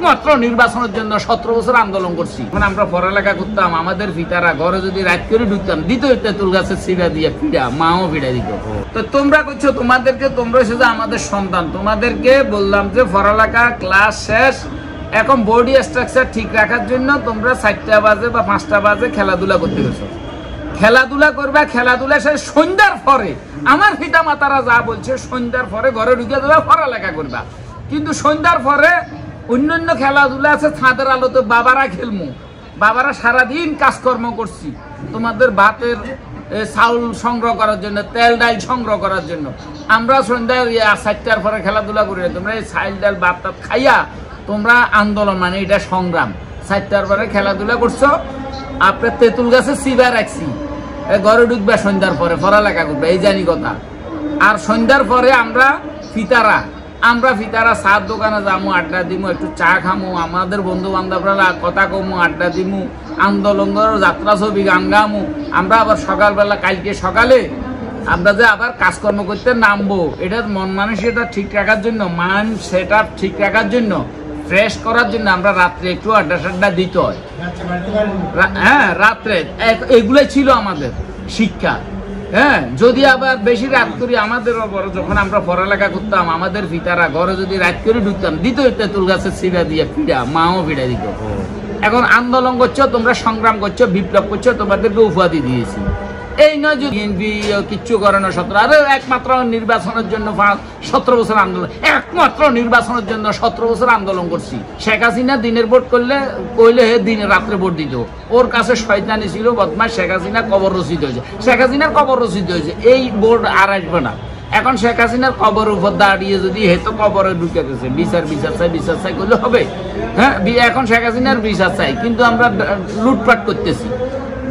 একমাত্র নির্বাচনের জন্য 17 বছর আন্দোলন করছি। মানে আমরা পড়ালেখা করতাম, আমাদের পিতারা ঘরে যদি রাত করে ঢুকতাম দিত তেঁতুল গাছের চিরা দিয়ে পিড়া, মাও পিড়া দিত। তো তোমরা করছো, তোমাদেরকে তোমরা শুধু আমাদের সন্তান, তোমাদেরকে বললাম যে পড়ালেখা ক্লাস শেষ, এখন বডি স্ট্রাকচার ঠিক রাখার জন্য তোমরা 4টা বাজে বা 5টা বাজে খেলাধুলা করতে গেছো। খেলাধুলা করবা, খেলাধুলা শেষ সন্ধ্যার পরে আমার পিতা মাতারা যা বলছে সন্ধ্যার পরে ঘরে ঢুকে দেবা, পড়ালেখা করবা। কিন্তু সন্ধ্যার পরে অন্যান্য খেলাধুলা আছে, ছাদের আলোতে বাবারা খেলমু, বাবারা সারাদিন কাজকর্ম করছি তোমাদের ভাতের চাউল সংগ্রহ করার জন্য, তেল ডাল সংগ্রহ করার জন্য। আমরা সন্ধ্যায় 4টার পরে খেলাধুলা করি। তোমরা এই চাল ডাল ভাত টাত খাইয়া তোমরা আন্দোলন, মানে এটা সংগ্রাম। 4টার পরে খেলাধুলা করছো, আপনার তেঁতুল গাছে চিবা রাখছি, ঘরে ঢুকবে সন্ধ্যার পরে পড়ালেখা করবে, এই জানি কথা। আর সন্ধ্যার পরে আমরা ফিতারা চার দোকানে যাবো, আড্ডা দিমু, একটু চা খামু, আমাদের বন্ধু বান্ধবরা কথা কমু, আড্ডা দিমু, আন্দোলন যাত্রা ছবি গান গামু। আমরা আবার সকালবেলা, কালকে সকালে আমরা যে আবার কাজকর্ম করতে নামবো, এটা মন মানসিকতা ঠিক রাখার জন্য, সেটা ঠিক রাখার জন্য, ফ্রেশ করার জন্য আমরা রাত্রে একটু আড্ডা সাড্ডা দিতে হয়। হ্যাঁ, রাত্রে এগুলোই ছিল আমাদের শিক্ষা। হ্যাঁ, যদি আবার বেশি রাত করি, আমাদেরও বড় যখন আমরা পড়ালেখা করতাম, আমাদের পিতারা ঘরে যদি রাত করে ঢুকতাম দিত তেঁতুল গাছের চিরা দিয়ে পিড়া, মাও পিড়া দিত। এখন আন্দোলন করছো তোমরা, সংগ্রাম করছো, বিপ্লব করছো, তোমাদেরকে উপাধি দিয়েছি। এই নয় যে বিএনপি কিচ্ছু করে না, 17 আরে একমাত্র নির্বাচনের জন্য 17 বছর আন্দোলন, একমাত্র নির্বাচনের জন্য 17 বছর আন্দোলন করছি। শেখ হাসিনা দিনের ভোট কইলে দিনে রাত্রে ভোট দিত, ওর কাছে শয়তানি ছিল, বদমাশ। শেখ হাসিনা কবর রচিত হয়েছে, শেখ হাসিনার কবর রচিত হয়েছে, এই ভোট আর আসবে না। এখন শেখ হাসিনার কবর উপর দাঁড়িয়ে যদি হেতো কবরে ঢুকে গেছে, বিচার চাই করলে হবে? হ্যাঁ, এখন শেখ হাসিনার বিচার চাই, কিন্তু আমরা লুটপাট করতেছি,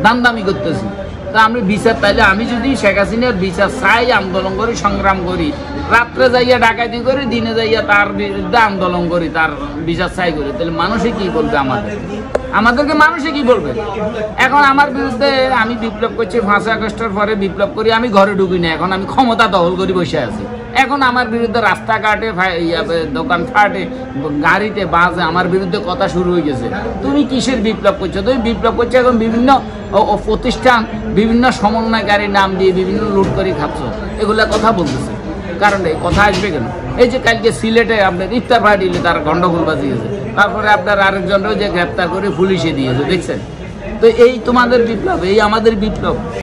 দামদামি করতেছি। তা আমি বিচার তাইলে, আমি যদি শেখ হাসিনার বিচার চাই, আন্দোলন করি, সংগ্রাম করি, রাত্রে যাইয়া ডাকাতি করি, দিনে যাইয়া তার বিরুদ্ধে আন্দোলন করি, তার বিচার চাই করি, তাহলে মানুষে কি বলবে? আমাদেরকে মানুষে কি বলবে? এখন আমার বিরুদ্ধে আমি বিপ্লব করছি, 5 আগস্টের পরে বিপ্লব করি, আমি ঘরে ঢুকি না, এখন আমি ক্ষমতা দখল করি বসে আছি। এখন আমার বিরুদ্ধে রাস্তাঘাটে, দোকান ফাটে, গাড়িতে, বাসে আমার বিরুদ্ধে কথা শুরু হয়ে গেছে। তুমি কিসের বিপ্লব করছো? তুমি বিপ্লব করছো এখন বিভিন্ন প্রতিষ্ঠান, বিভিন্ন সমন্বয়কারীর নাম দিয়ে বিভিন্ন লুট করে খাচ্ছ, এগুলা কথা বলতেছে। কারণ এই কথা আসবে কেন? এই যে কালকে সিলেটে আপনার ইফতার পার্টিলে তার গন্ডগোল বাজিয়েছে, তারপরে আপনার আরেকজনও যে গ্রেপ্তার করে পুলিশে দিয়েছে, দেখছেন? তো এই তোমাদের বিপ্লব, এই আমাদের বিপ্লব।